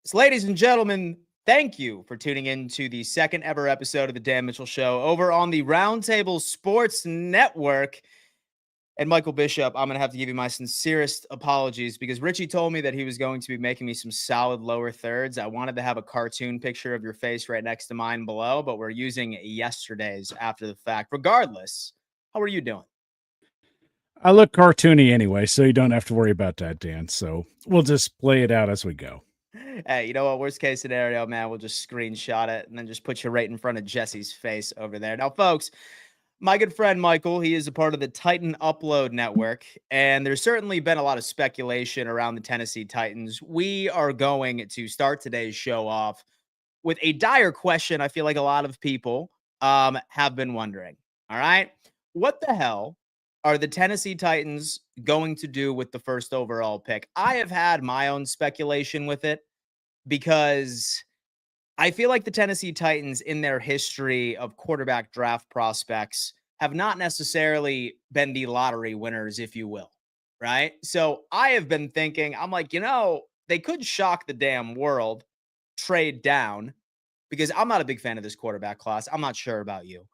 So, ladies and gentlemen, thank you for tuning in to the second ever episode of the Dan Mitchell Show over on the Roundtable Sports Network. And Michael Bishop, I'm going to have to give you my sincerest apologies because Richie told me that he was going to be making me some solid lower thirds. I wanted to have a cartoon picture of your face right next to mine below, but we're using yesterday's after the fact. Regardless, how are you doing? I look cartoony anyway, so you don't have to worry about that, Dan. So we'll just play it out as we go. Hey, you know what? Worst case scenario, man, we'll just screenshot it and then just put you right in front of Jesse's face over there. Now, folks, my good friend Michael, he is a part of the Titan Upload Network, and there's certainly been a lot of speculation around the Tennessee Titans. We are going to start today's show off with a dire question I feel like a lot of people have been wondering. All right. What the hell are the Tennessee Titans going to do with the first overall pick? I have had my own speculation with it because I feel like the Tennessee Titans, in their history of quarterback draft prospects, have not necessarily been the lottery winners, if you will. Right. So I have been thinking, I'm like, they could shock the damn world, trade down, because I'm not a big fan of this quarterback class. I'm not sure about you.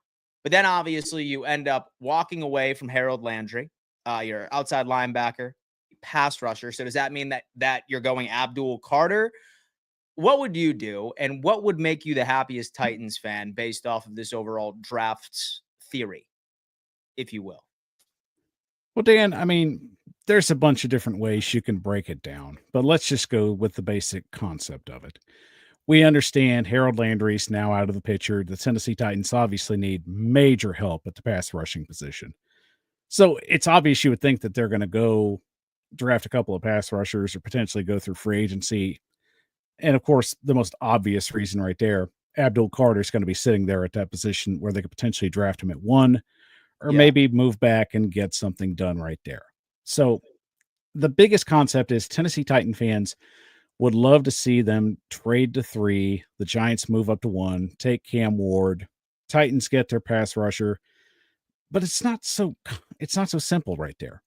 But then obviously you end up walking away from Harold Landry, your outside linebacker, pass rusher. So does that mean that you're going Abdul Carter? What would you do, and what would make you the happiest Titans fan based off of this overall draft theory, if you will? Well, Dan, I mean, there's a bunch of different ways you can break it down, but let's just go with the basic concept of it. We understand Harold Landry's now out of the picture. The Tennessee Titans obviously need major help at the pass rushing position. So it's obvious you would think that they're going to go draft a couple of pass rushers or potentially go through free agency. And of course, the most obvious reason right there, Abdul Carter is going to be sitting there at that position where they could potentially draft him at 1 or Yeah. maybe move back and get something done right there. So the biggest concept is Tennessee Titan fans would love to see them trade to 3, the Giants move up to 1, take Cam Ward, Titans get their pass rusher. But it's not so simple right there.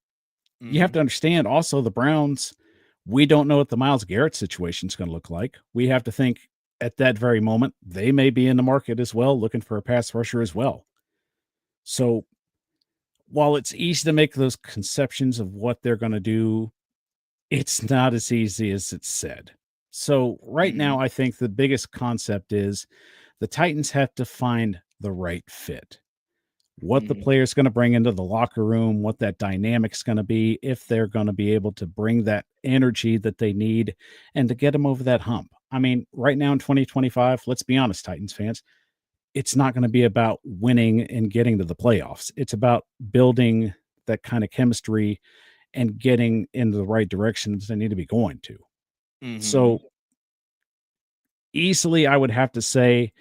You have Mhm. to understand also the Browns, we don't know what the Myles Garrett situation is going to look like. We have to think at that very moment, they may be in the market as well, looking for a pass rusher as well. So while it's easy to make those conceptions of what they're going to do, it's not as easy as it's said. So right Mhm. now, I think the biggest concept is the Titans have to find the right fit. What the Mhm. player's going to bring into the locker room, what that dynamic's going to be, if they're going to be able to bring that energy that they need and to get them over that hump. I mean, right now in 2025, let's be honest, Titans fans, it's not going to be about winning and getting to the playoffs. It's about building that kind of chemistry and getting in the right directions they need to be going to. Mhm. So easily, I would have to say,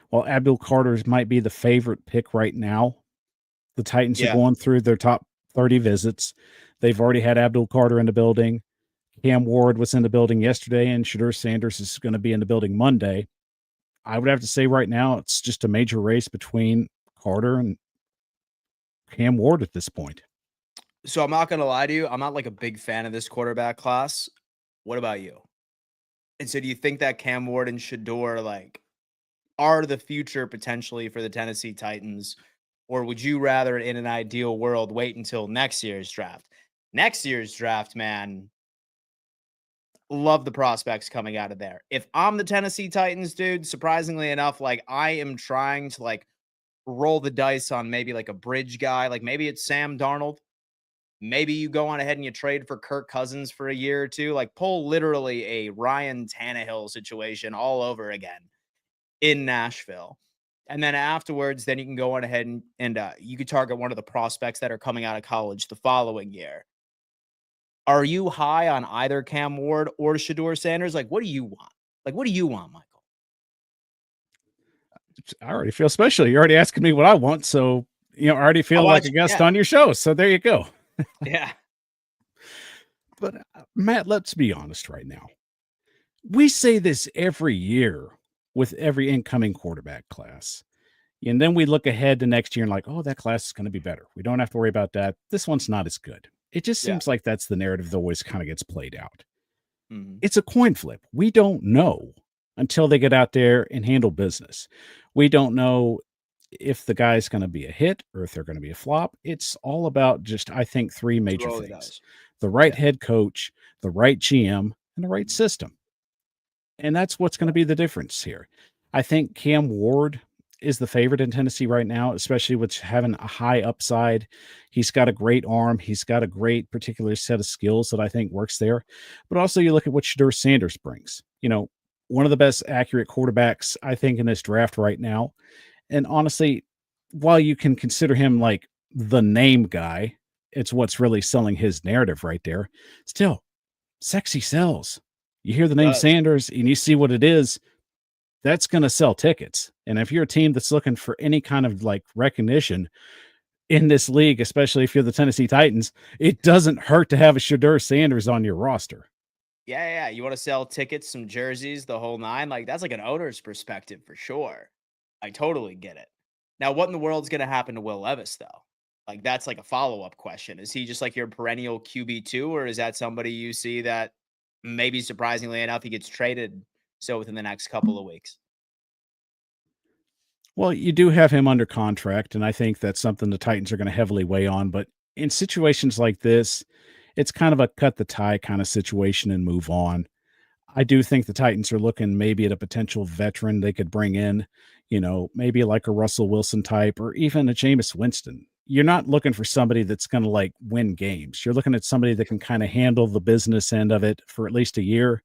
while Abdul Carter's might be the favorite pick right now, the Titans are Yeah. going through their top 30 visits. They've already had Abdul Carter in the building. Cam Ward was in the building yesterday, and Shadur Sanders is going to be in the building Monday. I would have to say right now, it's just a major race between Carter and Cam Ward at this point. So I'm not gonna lie to you. I'm not like a big fan of this quarterback class. What about you? And so do you think that Cam Ward and Shador are the future potentially for the Tennessee Titans? Or would you rather, in an ideal world, wait until next year's draft? Next year's draft, man, love the prospects coming out of there. If I'm the Tennessee Titans, dude, surprisingly enough, I am trying to roll the dice on maybe like a bridge guy, like maybe it's Sam Darnold. Maybe you go on ahead and you trade for Kirk Cousins for a year or two, like pull literally a Ryan Tannehill situation all over again in Nashville. And then afterwards, then you can go on ahead and you could target one of the prospects that are coming out of college the following year. Are you high on either Cam Ward or Shador Sanders? Like, what do you want? Like, what do you want, Michael? I already feel special. You're already asking me what I want. So, I already I feel like watch, a guest yeah, on your show. So there you go. yeah, But Matt, let's be honest right now. We say this every year with every incoming quarterback class. And then we look ahead to next year and oh, that class is going to be better. We don't have to worry about that. This one's not as good. It just yeah. seems like that's the narrative that always kind of gets played out. Mhm. It's a coin flip. We don't know until they get out there and handle business. We don't know if the guy's going to be a hit or if they're going to be a flop. It's all about just, I think, three Let's major roll the things: dice. the right Yeah. head coach, the right GM, and the right Mhm. system. And that's what's going Yeah. to be the difference here. I think Cam Ward is the favorite in Tennessee right now, especially with having a high upside. He's got a great arm. He's got a great particular set of skills that I think works there. But also, you look at what Shadur Sanders brings. One of the best accurate quarterbacks, I think, in this draft right now. And honestly, while you can consider him like the name guy, it's what's really selling his narrative right there. Still, sexy sells. You hear the name Does. Sanders and you see what it is, that's going to sell tickets. And if you're a team that's looking for any kind of like recognition in this league, especially if you're the Tennessee Titans, it doesn't hurt to have a Shadur Sanders on your roster. Yeah, yeah. You want to sell tickets, some jerseys, the whole nine. Like that's like an owner's perspective for sure. I totally get it. Now, what in the world's going to happen to Will Levis though? Like that's like a follow up question. Is he just like your perennial QB2, or is that somebody you see that maybe surprisingly enough he gets traded so within the next couple of weeks? Well, you do have him under contract, and I think that's something the Titans are going to heavily weigh on. But in situations like this, it's kind of a cut the tie kind of situation and move on. I do think the Titans are looking maybe at a potential veteran they could bring in, maybe like a Russell Wilson type or even a Jameis Winston. You're not looking for somebody that's going to like win games. You're looking at somebody that can kind of handle the business end of it for at least a year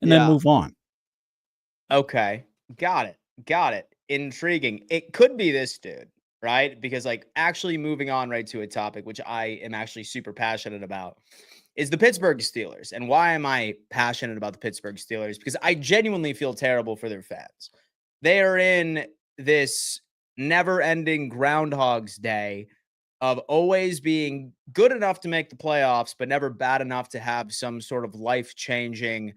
and then Yeah. move on. Okay. Got it. Got it. Intriguing. It could be this dude, right? Because like actually moving on right to a topic which I am actually super passionate about is the Pittsburgh Steelers. And why am I passionate about the Pittsburgh Steelers? Because I genuinely feel terrible for their fans. They are in this never-ending groundhog's day of always being good enough to make the playoffs but never bad enough to have some sort of life-changing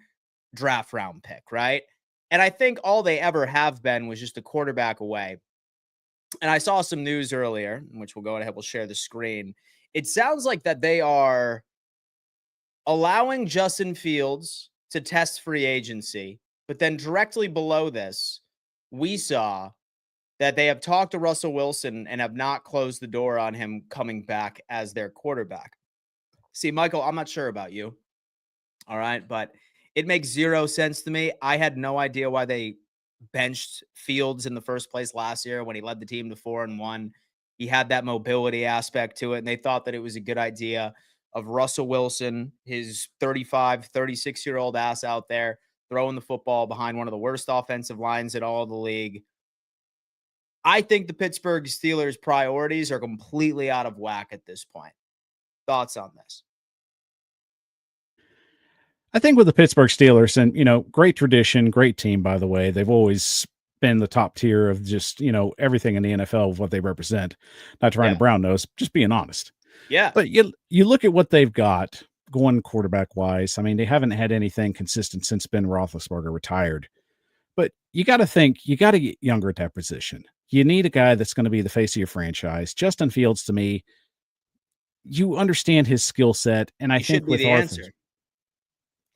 draft round pick, right? And I think all they ever have been was just a quarterback away. And I saw some news earlier, which we'll go ahead, we'll share the screen. It sounds like that they are allowing Justin Fields to test free agency, but then directly below this, we saw that they have talked to Russell Wilson and have not closed the door on him coming back as their quarterback. See, Michael, I'm not sure about you. All right. But it makes zero sense to me. I had no idea why they benched Fields in the first place last year when he led the team to 4-1. He had that mobility aspect to it. And they thought that it was a good idea of Russell Wilson, his 35, 36-year-old ass out there throwing the football behind one of the worst offensive lines in all of the league. I think the Pittsburgh Steelers' priorities are completely out of whack at this point. Thoughts on this? I think with the Pittsburgh Steelers, and great tradition, great team, by the way. They've always been the top tier of just, everything in the NFL of what they represent. Not trying to Yeah. brown nose, just being honest. Yeah. But you look at what they've got going quarterback wise. I mean, they haven't had anything consistent since Ben Roethlisberger retired. But you got to think you got to get younger at that position. You need a guy that's going to be the face of your franchise. Justin Fields, to me, you understand his skill set, and He should be the answer.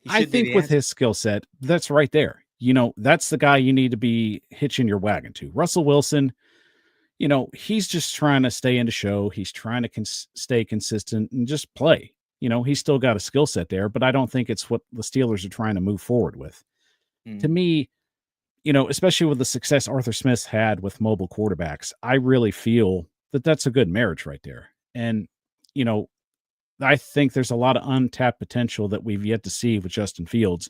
He I should be think the with answer. his skill set, that's right there. That's the guy you need to be hitching your wagon to. Russell Wilson, he's just trying to stay in the show. He's trying to stay consistent and just play. He's still got a skill set there, but I don't think it's what the Steelers are trying to move forward with. To Mm. me, especially with the success Arthur Smith's had with mobile quarterbacks, I really feel that that's a good marriage right there. And, you know, I think there's a lot of untapped potential that we've yet to see with Justin Fields.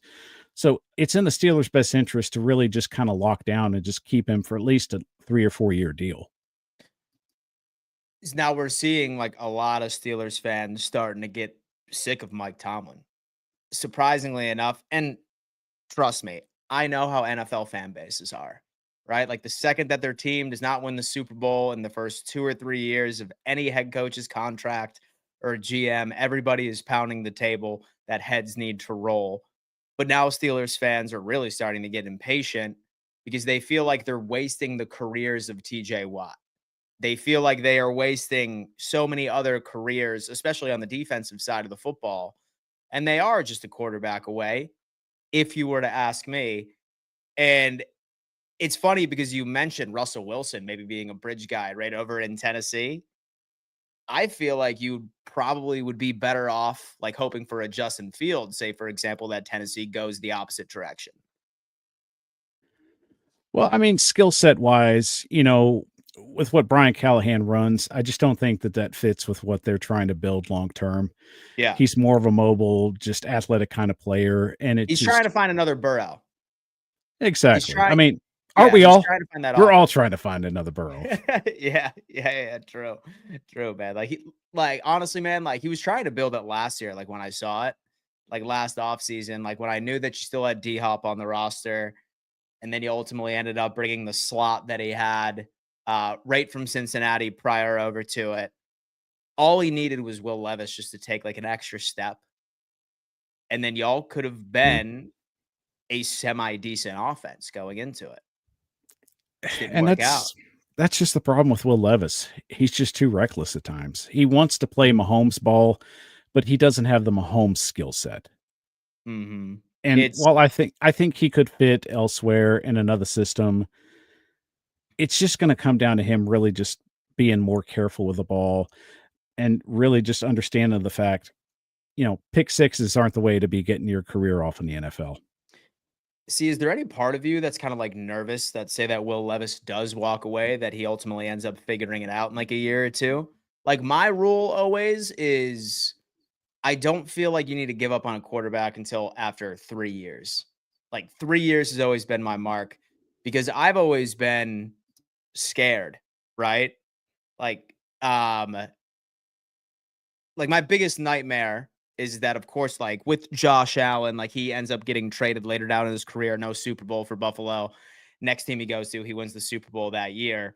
So it's in the Steelers' best interest to really just kind of lock down and just keep him for at least a 3 or 4 year deal. Now we're seeing like a lot of Steelers fans starting to get sick of Mike Tomlin, surprisingly enough. And trust me, I know how NFL fan bases are, right? Like the second that their team does not win the Super Bowl in the first 2 or 3 years of any head coach's contract or GM, everybody is pounding the table that heads need to roll. But now Steelers fans are really starting to get impatient because they feel like they're wasting the careers of TJ Watt. They feel like they are wasting so many other careers, especially on the defensive side of the football. And they are just a quarterback away. if you were to ask me. And it's funny because you mentioned Russell Wilson maybe being a bridge guy right over in Tennessee. I feel like you probably would be better off like hoping for a Justin Fields, say, for example, that Tennessee goes the opposite direction. Well, I mean, skill set wise, with what Brian Callahan runs, I just don't think that that fits with what they're trying to build long term. Yeah. He's more of a mobile, just athletic kind of player, and it He's trying to just find another Burrow. He's exactly. I trying mean, aren't yeah, we he's all? trying to find that We're all offense. trying to find another Burrow. Yeah, true. True, man. Like honestly, man, like he was trying to build it last year, like when I saw it, like last offseason, like when I knew that you still had D Hop on the roster, and then he ultimately ended up bringing the slot that he had right from Cincinnati prior over to it. All he needed was Will Levis just to take like an extra step. And then y'all could have been a semi decent offense going into it. Just didn't And work out. that's just the problem with Will Levis. He's just too reckless at times. He wants to play Mm. Mahomes ball, but he doesn't have the Mahomes skill set. Mm-hmm. And It's while I think he could fit elsewhere in another system, it's just going to come down to him really just being more careful with the ball and really just understanding the fact, pick sixes aren't the way to be getting your career off in the NFL. See, is there any part of you that's kind of like nervous that say that Will Levis does walk away, that he ultimately ends up figuring it out in like a year or two? Like my rule always is I don't feel like you need to give up on a quarterback until after 3 years. Like 3 years has always been my mark because I've always been scared, right? Like, um, like my biggest nightmare is that, of course, like with Josh Allen, like he ends up getting traded later down in his career, no Super Bowl for Buffalo. Next team he goes to, he wins the Super Bowl that year.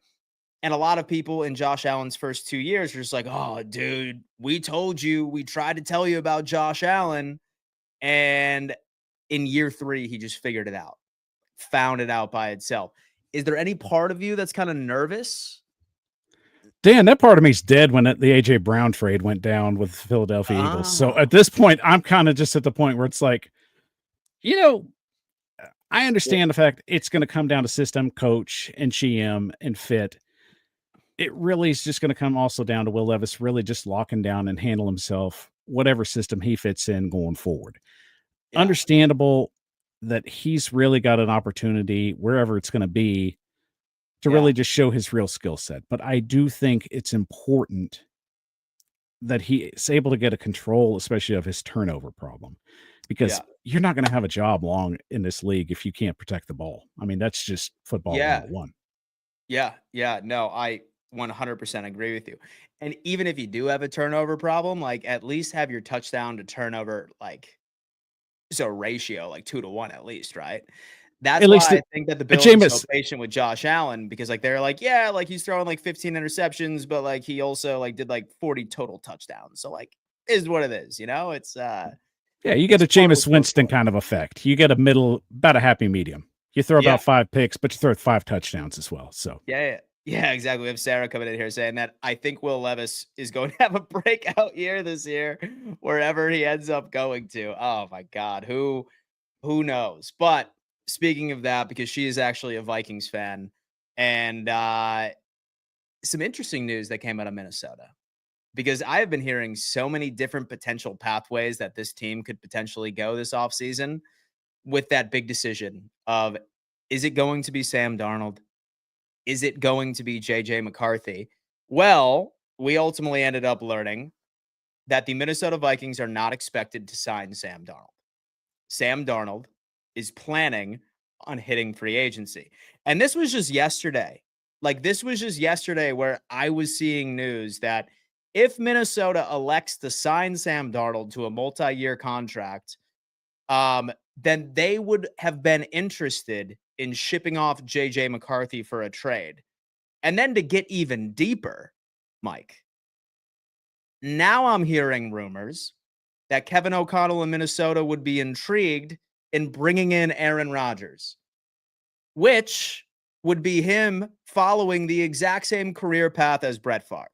And a lot of people in Josh Allen's first 2 years are just like, oh, dude, we told you, we tried to tell you about Josh Allen. And in year three, he just figured it out, found it out by itself. Is there any part of you that's kind of nervous? Dan, that part of me's dead when the AJ Brown trade went down with the Philadelphia Eagles. So at Oh, this point, I'm kind of just at the point where it's like, you know, I well, understand the fact it's going to come down to system, coach, and GM and fit. It really is just going to come also down to Will Levis really just locking down and handle himself, whatever system he fits in going forward. yeah, Understandable that he's really got an opportunity wherever it's going to be to yeah, really just show his real skill set. But I do think it's important that he is able to get a control, especially of his turnover problem, because yeah, you're not going to have a job long in this league if you can't protect the ball. I mean, that's just football yeah, 101. yeah. No, I 100% agree with you. And even if you do have a turnover problem, like at least have your touchdown to turnover, like, so ratio, like 2 to 1 at least, right? That's At why least I think that the Bills are so Jameis, patient with Josh Allen because like they're like, yeah, like he's throwing like 15 interceptions, but like he also like did like 40 total touchdowns. So like is what it is, you know? yeah, you get It's a par for the Jameis course Winston for him. kind of effect. You get a middle, about a happy medium. You throw Yeah. about 5 picks, but you throw 5 touchdowns as well. So Yeah, exactly. We have Sarah coming in here saying that I think Will Levis is going to have a breakout year this year, wherever he ends up going to. Oh my God. Who knows? But speaking of that, because she is actually a Vikings fan, and some interesting news that came out of Minnesota. Because I have been hearing so many different potential pathways that this team could potentially go this offseason with that big decision of is it going to be Sam Darnold? Is it going to be JJ McCarthy? Well, we ultimately ended up learning that the Minnesota Vikings are not expected to sign Sam Darnold. Sam Darnold is planning on hitting free agency. And this was just yesterday. Like, this was just yesterday where I was seeing news that if Minnesota elects to sign Sam Darnold to a multi-year contract, then they would have been interested in shipping off JJ McCarthy for a trade. And then to get even deeper, Mike, now I'm hearing rumors that Kevin O'Connell in Minnesota would be intrigued in bringing in Aaron Rodgers, which would be him following the exact same career path as Brett Favre,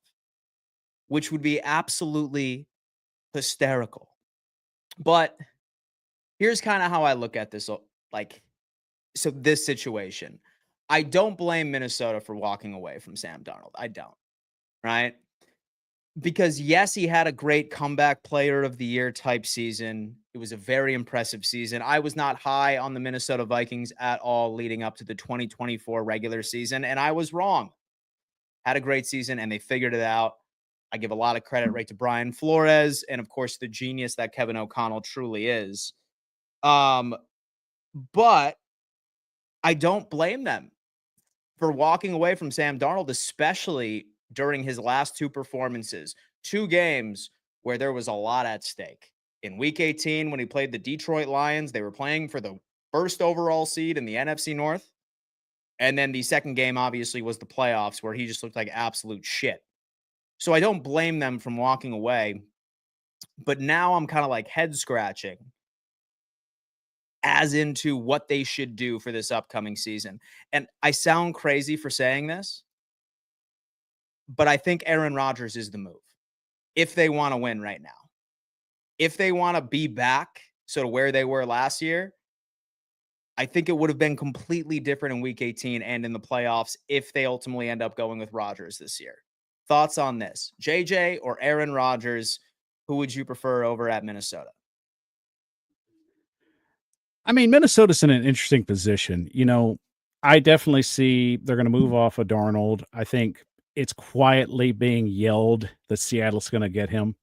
which would be absolutely hysterical. But Here's kind of how I look at this. Like, so this situation, I don't blame Minnesota for walking away from Sam Darnold. I don't, right? Because yes, he had a great comeback player of the year type season. It was a very impressive season. I was not high on the Minnesota Vikings at all leading up to the 2024 regular season, and I was wrong. Had a great season, and they figured it out. I give a lot of credit right to Brian Flores and, of course, the genius that Kevin O'Connell truly is. Um, but I don't blame them for walking away from Sam Darnold, especially during his last two performances, two games where there was a lot at stake. In week 18, when he played the Detroit Lions, they were playing for the first overall seed in the NFC North. And then the second game, obviously, was the playoffs where he just looked like absolute shit. So I don't blame them from walking away. But now I'm kind of like head scratching as into what they should do for this upcoming season. And I sound crazy for saying this, but I think Aaron Rodgers is the move if they want to win right now. If they want to be back sort of where they were last year, I think it would have been completely different in week 18 and in the playoffs if they ultimately end up going with Rodgers this year. Thoughts on this? JJ or Aaron Rodgers, who would you prefer over at Minnesota? I mean, Minnesota's in an interesting position. I definitely see they're going to move off of Darnold. I think it's quietly being yelled that Seattle's going to get him.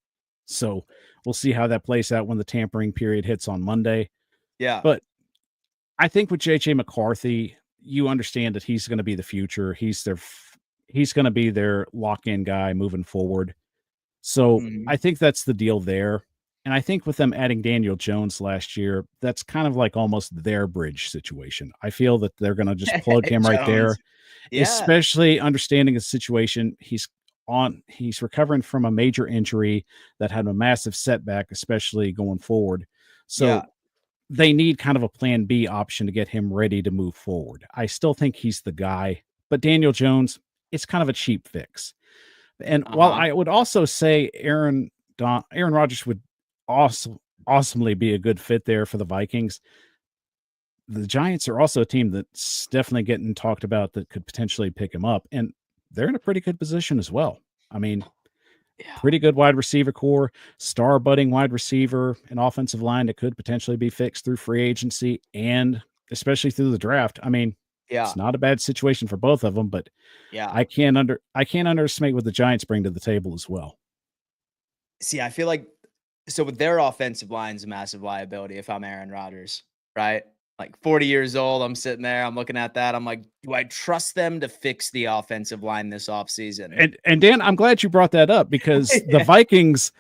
So we'll see how that plays out when the tampering period hits on Monday. Yeah. But I think with JJ McCarthy, you understand that he's going to be the future. He's going to be their lock-in guy moving forward. So I think that's the deal there. And I think with them adding Daniel Jones last year, that's kind of like almost their bridge situation. I feel that they're going to just plug him right there, especially understanding the situation. He's recovering from a major injury that had a massive setback, especially going forward. So they need kind of a plan B option to get him ready to move forward. I still think he's the guy, but Daniel Jones, it's kind of a cheap fix. And while I would also say Aaron Rodgers would awesomely be a good fit there for the Vikings, the Giants are also a team that's definitely getting talked about that could potentially pick him up, and they're in a pretty good position as well. I mean, pretty good wide receiver core, star budding wide receiver, an offensive line that could potentially be fixed through free agency and especially through the draft. I mean, it's not a bad situation for both of them, but I can't underestimate what the Giants bring to the table as well. See, I feel like with their offensive line's a massive liability if I'm Aaron Rodgers, right? Like 40 years old, I'm sitting there, I'm looking at that. I'm like, do I trust them to fix the offensive line this offseason? And Dan, I'm glad you brought that up because the Vikings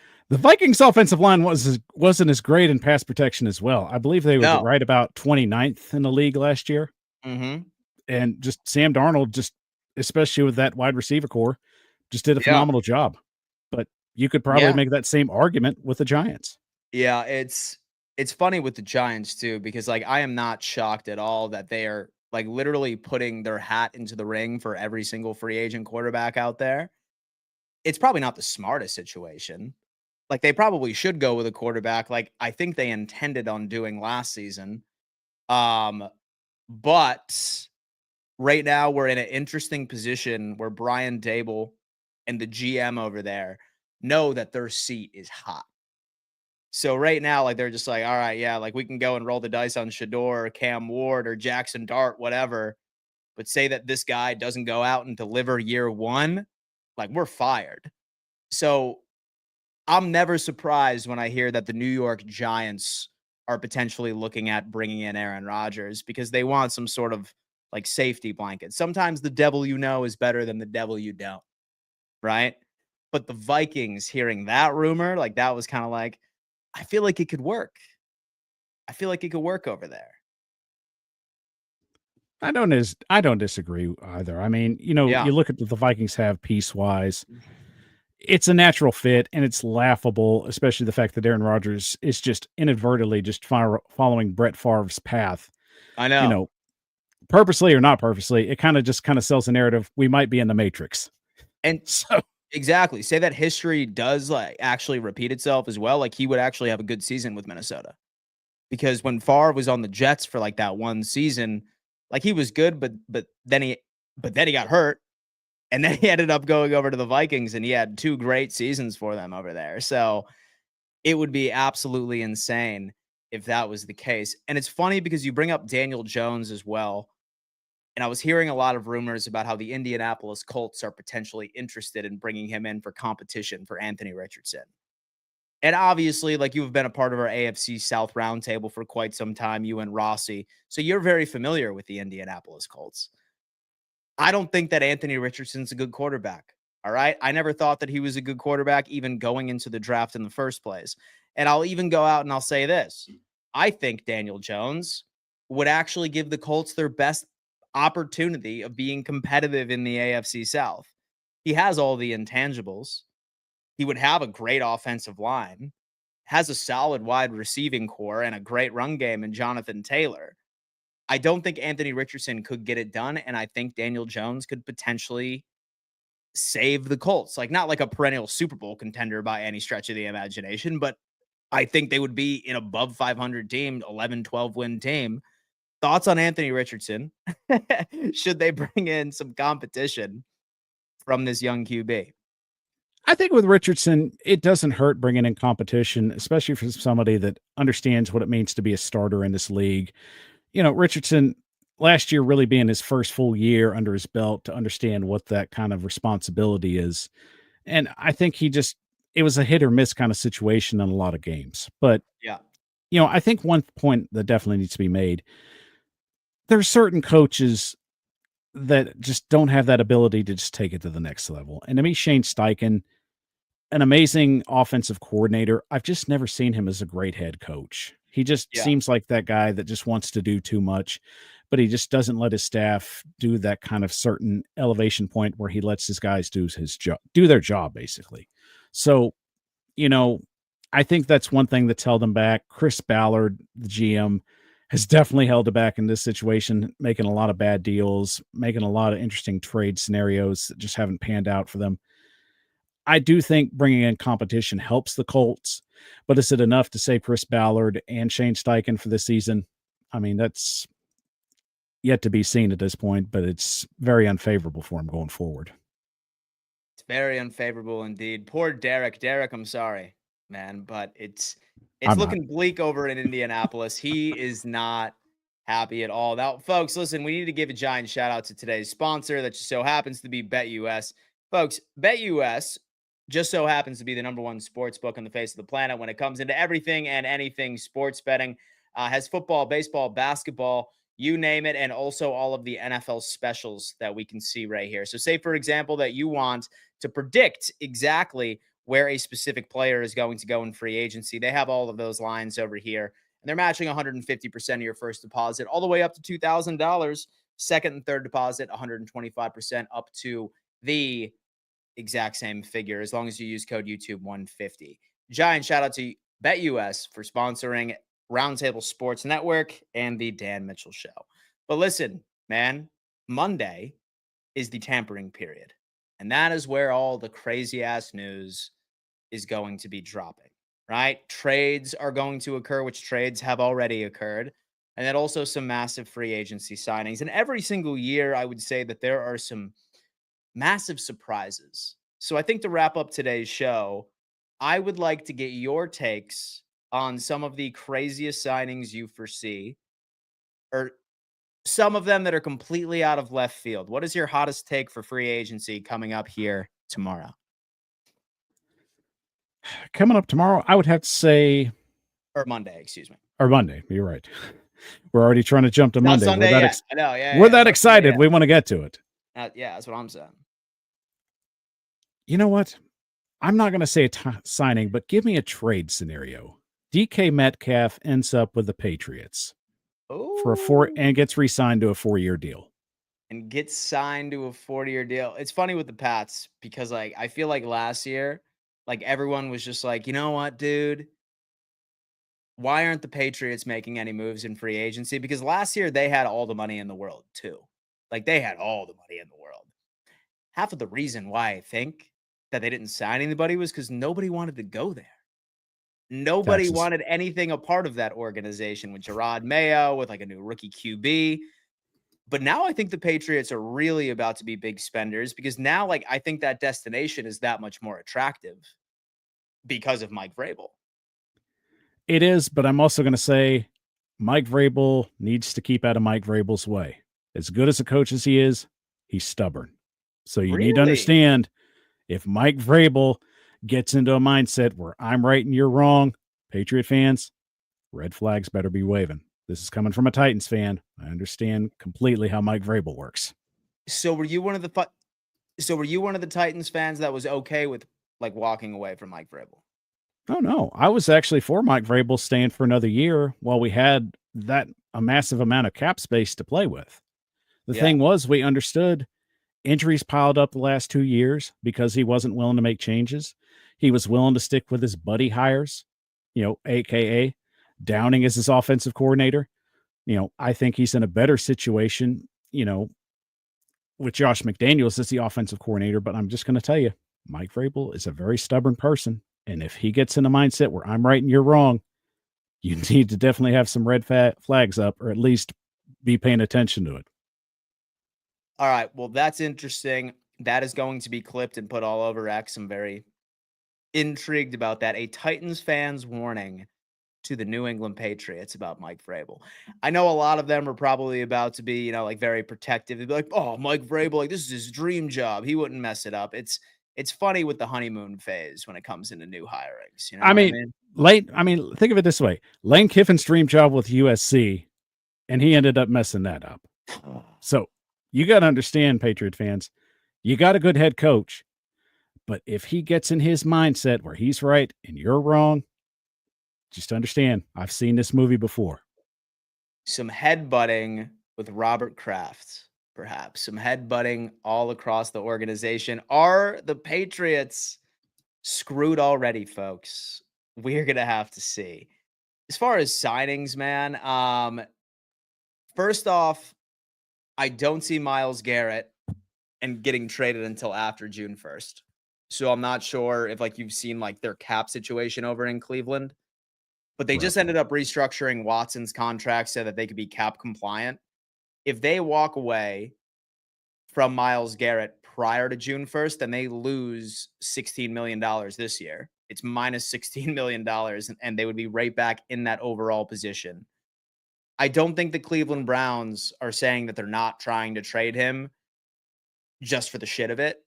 offensive line wasn't as great in pass protection as well. I believe they were right about 29th in the league last year. Mm-hmm. And just Sam Darnold, especially with that wide receiver core, just did a phenomenal job. But you could probably make that same argument with the Giants. Yeah, it's funny with the Giants too, because like I am not shocked at all that they are like literally putting their hat into the ring for every single free agent quarterback out there. It's probably not the smartest situation. Like they probably should go with a quarterback like I think they intended on doing last season. But right now we're in an interesting position where Brian Dable and the GM over there know that their seat is hot. So right now, like they're just like, all right, yeah, like we can go and roll the dice on Shador or Cam Ward or Jackson Dart, whatever. But say that this guy doesn't go out and deliver year one, like we're fired. So I'm never surprised when I hear that the New York Giants are potentially looking at bringing in Aaron Rodgers because they want some sort of like safety blanket. Sometimes the devil you know is better than the devil you don't, right? But the Vikings hearing that rumor, like that was kind of like, I feel like it could work. I feel like it could work over there. I don't disagree either. I mean, you look at what the Vikings have piece-wise. It's a natural fit, and it's laughable, especially the fact that Aaron Rodgers is just inadvertently just following Brett Favre's path. I know. Purposely or not purposely, it kind of sells a narrative. We might be in the Matrix. And so exactly. Say that history does like actually repeat itself as well. Like he would actually have a good season with Minnesota. because when Favre was on the Jets for like that one season, like he was good, but then he got hurt, and then he ended up going over to the Vikings, and he had 2 great seasons for them over there. So it would be absolutely insane if that was the case. And it's funny because you bring up Daniel Jones as well. And I was hearing a lot of rumors about how the Indianapolis Colts are potentially interested in bringing him in for competition for Anthony Richardson. And obviously, like you've been a part of our AFC South roundtable for quite some time, you and Rossi. So you're very familiar with the Indianapolis Colts. I don't think that Anthony Richardson's a good quarterback. All right. I never thought that he was a good quarterback, even going into the draft in the first place. And I'll even go out and I'll say this: I think Daniel Jones would actually give the Colts their best opportunity of being competitive in the AFC South. He has all the intangibles. He would have a great offensive line, has a solid wide receiving core, and a great run game in Jonathan Taylor. I don't think Anthony Richardson could get it done, and I think Daniel Jones could potentially save the Colts. Like, not like a perennial Super Bowl contender by any stretch of the imagination, but I think they would be an above 500 team, 11, 12 win team. Thoughts on Anthony Richardson? Should they bring in some competition from this young QB? I think with Richardson, it doesn't hurt bringing in competition, especially for somebody that understands what it means to be a starter in this league. Richardson last year really being his first full year under his belt to understand what that kind of responsibility is. And I think it was a hit or miss kind of situation in a lot of games. But, Yeah. I think one point that definitely needs to be made, there's certain coaches that just don't have that ability to just take it to the next level. And to me, Shane Steichen, an amazing offensive coordinator, I've just never seen him as a great head coach. He just Yeah. seems like that guy that just wants to do too much, but he just doesn't let his staff do that kind of certain elevation point where he lets his guys do their job basically. So, you know, I think that's one thing that's held him back. Chris Ballard, the GM, has definitely held it back in this situation, making a lot of bad deals, making a lot of interesting trade scenarios that just haven't panned out for them. I do think bringing in competition helps the Colts, but is it enough to save Chris Ballard and Shane Steichen for this season? I mean, that's yet to be seen at this point, but it's very unfavorable for him going forward. It's very unfavorable indeed. Poor Derek. Derek, I'm sorry, man, but it's I'm not. looking bleak over in Indianapolis. He is not happy at all. Now, folks, listen, we need to give a giant shout out to today's sponsor that just so happens to be BetUS. Folks, BetUS just so happens to be the number one sports book on the face of the planet when it comes into everything and anything sports betting. Has football, baseball, basketball, you name it, and also all of the NFL specials that we can see right here. So, say, for example, that you want to predict exactly where a specific player is going to go in free agency. They have all of those lines over here, and they're matching 150% of your first deposit, all the way up to $2,000. Second and third deposit, 125% up to the exact same figure, as long as you use code YouTube 150. Giant shout out to BetUS for sponsoring Roundtable Sports Network and the Dan Mitchell Show. But listen, man, Monday is the tampering period. And that is where all the crazy ass news is going to be dropping, right? Trades are going to occur, which trades have already occurred. And then also some massive free agency signings. And every single year, I would say that there are some massive surprises. So I think to wrap up today's show, I would like to get your takes on some of the craziest signings you foresee, or some of them that are completely out of left field. What is your hottest take for free agency coming up here tomorrow Coming up tomorrow, I would have to say, or Monday? Excuse me. or Monday. You're right. We're already trying to jump to Not Monday. Sunday yet. I know. Yeah, We're yeah. that No Sunday excited. yet. We want to get to it. Yeah, that's what I'm saying. You know what? I'm not going to say signing, but give me a trade scenario. DK Metcalf ends up with the Patriots for Oh, and gets re-signed to a 4-year deal. and gets signed to a 40-year deal. It's funny with the Pats because, like, I feel like last year, like, everyone was just like, you know what, dude? Why aren't the Patriots making any moves in free agency? Because last year they had all the money in the world too. Like, they had all the money in the world. Half of the reason why I think that they didn't sign anybody was because nobody wanted to go there. Nobody Taxes. wanted anything a part of that organization with Gerard Mayo, with like a new rookie QB. But now I think the Patriots are really about to be big spenders because now, like, I think that destination is that much more attractive because of Mike Vrabel. It is, but I'm also going to say Mike Vrabel needs to keep out of Mike Vrabel's way. As good as a coach as he is, he's stubborn. So you need to Really? understand, if Mike Vrabel gets into a mindset where I'm right and you're wrong, Patriot fans, red flags better be waving. This is coming from a Titans fan. I understand completely how Mike Vrabel works. So were you one of the Titans fans that was okay with like walking away from Mike Vrabel? Oh no, I was actually for Mike Vrabel staying for another year while we had a massive amount of cap space to play with. The Yeah. thing was, we understood injuries piled up the last 2 years because he wasn't willing to make changes. He was willing to stick with his buddy hires, AKA Downing as his offensive coordinator. I think he's in a better situation, with Josh McDaniels as the offensive coordinator. But I'm just going to tell you, Mike Vrabel is a very stubborn person. And if he gets in a mindset where I'm right and you're wrong, you need to definitely have some red flags up, or at least be paying attention to it. All right. Well, that's interesting. That is going to be clipped and put all over X. I'm very intrigued about that. A Titans fan's warning to the New England Patriots about Mike Vrabel. I know a lot of them are probably about to be, like very protective. They'd be like, "Oh, Mike Vrabel, like this is his dream job. He wouldn't mess it up." It's funny with the honeymoon phase when it comes into new hirings. You know I what I mean, mean? think of it this way: Lane Kiffin's dream job with USC, and he ended up messing that up. So you got to understand, Patriot fans, you got a good head coach, but if he gets in his mindset where he's right and you're wrong, just understand, I've seen this movie before. Some headbutting with Robert Kraft, perhaps. Some headbutting all across the organization. Are the Patriots screwed already, folks? We're gonna have to see. As far as signings, man, first off, I don't see Myles Garrett and getting traded until after June 1st. So I'm not sure if like you've seen like their cap situation over in Cleveland, but they just Rough. ended up restructuring Watson's contract so that they could be cap compliant. If they walk away from Myles Garrett prior to June 1st, then they lose $16 million this year. It's minus $16 million, and they would be right back in that overall position. I don't think the Cleveland Browns are saying that they're not trying to trade him just for the shit of it.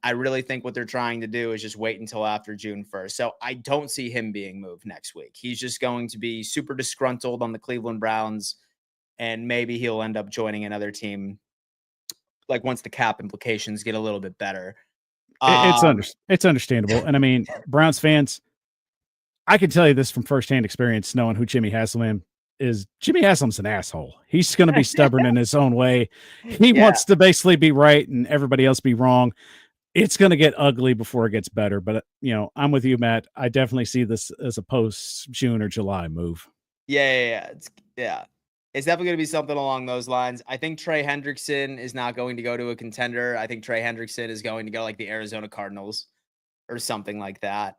I really think what they're trying to do is just wait until after June 1st. So I don't see him being moved next week. He's just going to be super disgruntled on the Cleveland Browns, and maybe he'll end up joining another team like once the cap implications get a little bit better. It's understandable. And I mean, Browns fans, I can tell you this from firsthand experience, knowing who Jimmy Haslam is. Jimmy Haslam's an asshole. He's going to be stubborn in his own way. He wants to basically be right and everybody else be wrong. It's going to get ugly before it gets better. But, I'm with you, Matt. I definitely see this as a post-June or July move. Yeah. It's definitely going to be something along those lines. I think Trey Hendrickson is not going to go to a contender. I think Trey Hendrickson is going to go like the Arizona Cardinals or something like that.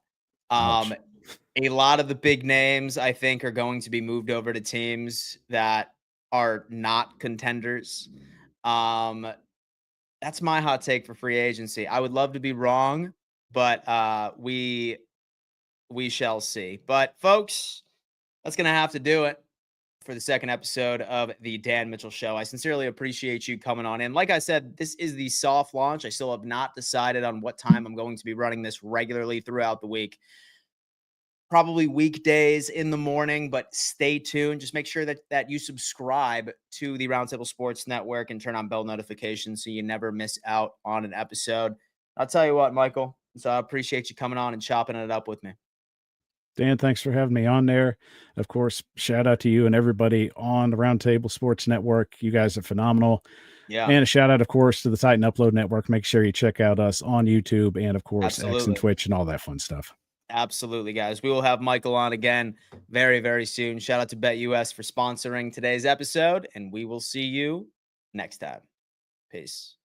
A lot of the big names, I think, are going to be moved over to teams that are not contenders. That's my hot take for free agency. I would love to be wrong, but we shall see. But folks, that's going to have to do it for the second episode of the Dan Mitchell Show. I sincerely appreciate you coming on in. Like I said, this is the soft launch. I still have not decided on what time I'm going to be running this regularly throughout the week. Probably weekdays in the morning, but stay tuned. Just make sure that you subscribe to the Roundtable Sports Network and turn on bell notifications so you never miss out on an episode. I'll tell you what, Michael. So I appreciate you coming on and chopping it up with me. Dan, thanks for having me on there. Of course, shout out to you and everybody on the Roundtable Sports Network. You guys are phenomenal. Yeah. And a shout out, of course, to the Titan Upload Network. Make sure you check out us on YouTube and, of course, X and Twitch and all that fun stuff. Absolutely, guys. We will have Michael on again very, very soon. Shout out to BetUS for sponsoring today's episode, and we will see you next time. Peace.